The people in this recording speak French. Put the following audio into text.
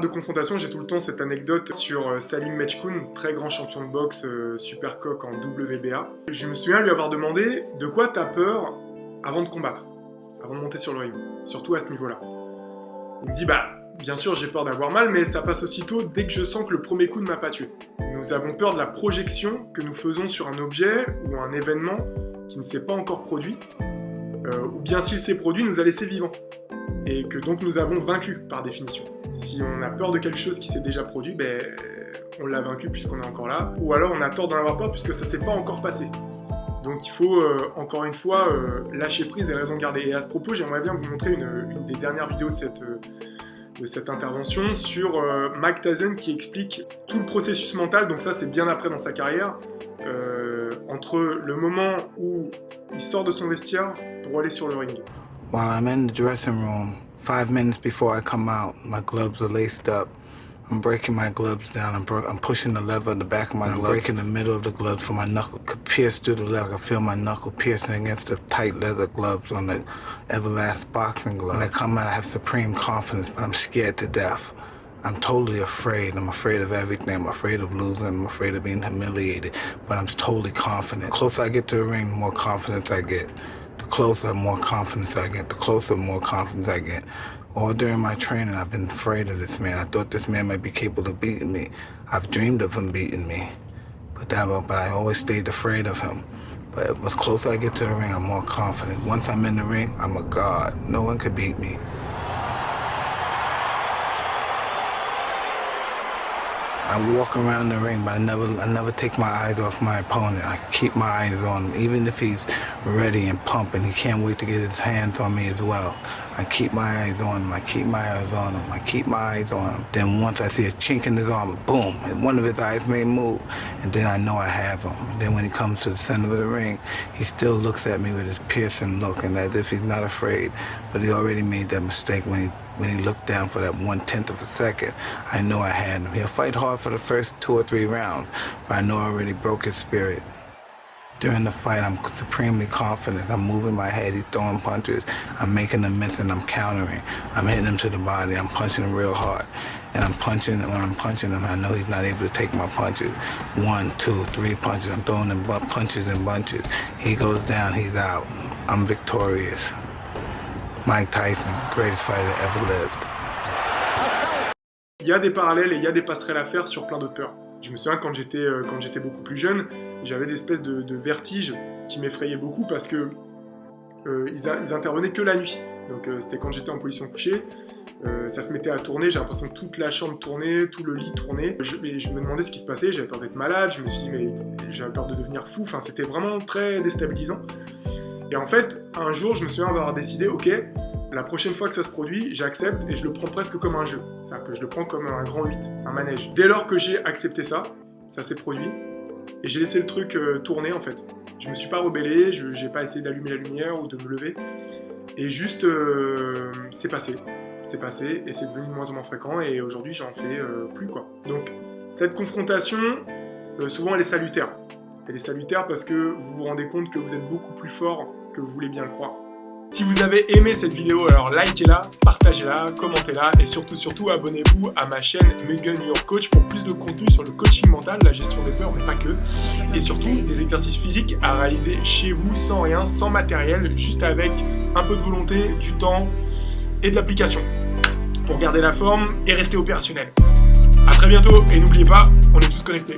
de confrontation, j'ai tout le temps cette anecdote sur Salim Mechkoun, très grand champion de boxe, super coq en WBA. Je me souviens lui avoir demandé de quoi t'as peur avant de combattre, avant de monter sur le ring, surtout à ce niveau-là. Il me dit bien sûr j'ai peur d'avoir mal, mais ça passe aussitôt dès que je sens que le premier coup ne m'a pas tué. Nous avons peur de la projection que nous faisons sur un objet ou un événement qui ne s'est pas encore produit, ou bien s'il s'est produit, nous a laissé vivants. Et que donc nous avons vaincu par définition. Si on a peur de quelque chose qui s'est déjà produit, on l'a vaincu puisqu'on est encore là, ou alors on a tort d'en avoir peur puisque ça s'est pas encore passé. Donc il faut encore une fois lâcher prise et raison garder. Et à ce propos, j'aimerais bien vous montrer une des dernières vidéos de cette intervention sur Mike Tyson qui explique tout le processus mental, donc ça c'est bien après dans sa carrière, entre le moment où il sort de son vestiaire pour aller sur le ring. While I'm in the dressing room, 5 minutes before I come out, my gloves are laced up. I'm breaking my gloves down. I'm pushing the lever at the back of my glove. I'm breaking the middle of the gloves so my knuckle could pierce through the leather. I feel my knuckle piercing against the tight leather gloves on the Everlast boxing glove. When I come out, I have supreme confidence, but I'm scared to death. I'm totally afraid. I'm afraid of everything. I'm afraid of losing. I'm afraid of being humiliated, but I'm totally confident. The closer I get to the ring, the more confidence I get. The closer, more confidence I get. The closer, more confidence I get. All during my training, I've been afraid of this man. I thought this man might be capable of beating me. I've dreamed of him beating me, but I always stayed afraid of him. But the closer I get to the ring, I'm more confident. Once I'm in the ring, I'm a god. No one could beat me. I walk around the ring, but I never take my eyes off my opponent. I keep my eyes on him, even if he's ready and pumping. He can't wait to get his hands on me as well. I keep my eyes on him. I keep my eyes on him. I keep my eyes on him. Then once I see a chink in his armor, boom, and one of his eyes may move, and then I know I have him. And then when he comes to the center of the ring, he still looks at me with his piercing look, and as if he's not afraid. But he already made that mistake when he looked down for that 1/10 of a second. I know I had him. He'll fight hard for the first 2 or 3 rounds, but I know I already broke his spirit. During the fight, I'm supremely confident. I'm moving my head, he's throwing punches. I'm making him miss and I'm countering. I'm hitting him to the body, I'm punching him real hard. And I'm punching, and when I'm punching him, I know he's not able to take my punches. 1, 2, 3 punches, I'm throwing him punches and bunches. He goes down, he's out. I'm victorious. Mike Tyson, greatest fighter ever lived. Il y a des parallèles et il y a des passerelles à faire sur plein d'autres peurs. Je me souviens quand j'étais beaucoup plus jeune, j'avais des espèces de vertiges qui m'effrayaient beaucoup parce que ils intervenaient que la nuit. Donc c'était quand j'étais en position couchée, ça se mettait à tourner, j'ai l'impression que toute la chambre tournait, tout le lit tournait. Je me demandais ce qui se passait, j'avais peur d'être malade, je me suis dit mais j'avais peur de devenir fou, enfin c'était vraiment très déstabilisant. Et en fait, un jour, je me souviens d'avoir décidé, ok, la prochaine fois que ça se produit, j'accepte et je le prends presque comme un jeu. C'est-à-dire que je le prends comme un grand 8, un manège. Dès lors que j'ai accepté ça s'est produit, et j'ai laissé le truc tourner en fait. Je me suis pas rebellé, j'ai pas essayé d'allumer la lumière ou de me lever, et juste, c'est passé, et c'est devenu de moins en moins fréquent, et aujourd'hui, j'en fais plus quoi. Donc, cette confrontation, souvent elle est salutaire. Elle est salutaire parce que vous vous rendez compte que vous êtes beaucoup plus fort que vous voulez bien le croire. Si vous avez aimé cette vidéo, alors likez-la, partagez-la, commentez-la et surtout abonnez-vous à ma chaîne Mugen Your Coach pour plus de contenu sur le coaching mental, la gestion des peurs mais pas que, et surtout des exercices physiques à réaliser chez vous sans rien, sans matériel, juste avec un peu de volonté, du temps et de l'application pour garder la forme et rester opérationnel. A très bientôt et n'oubliez pas, on est tous connectés.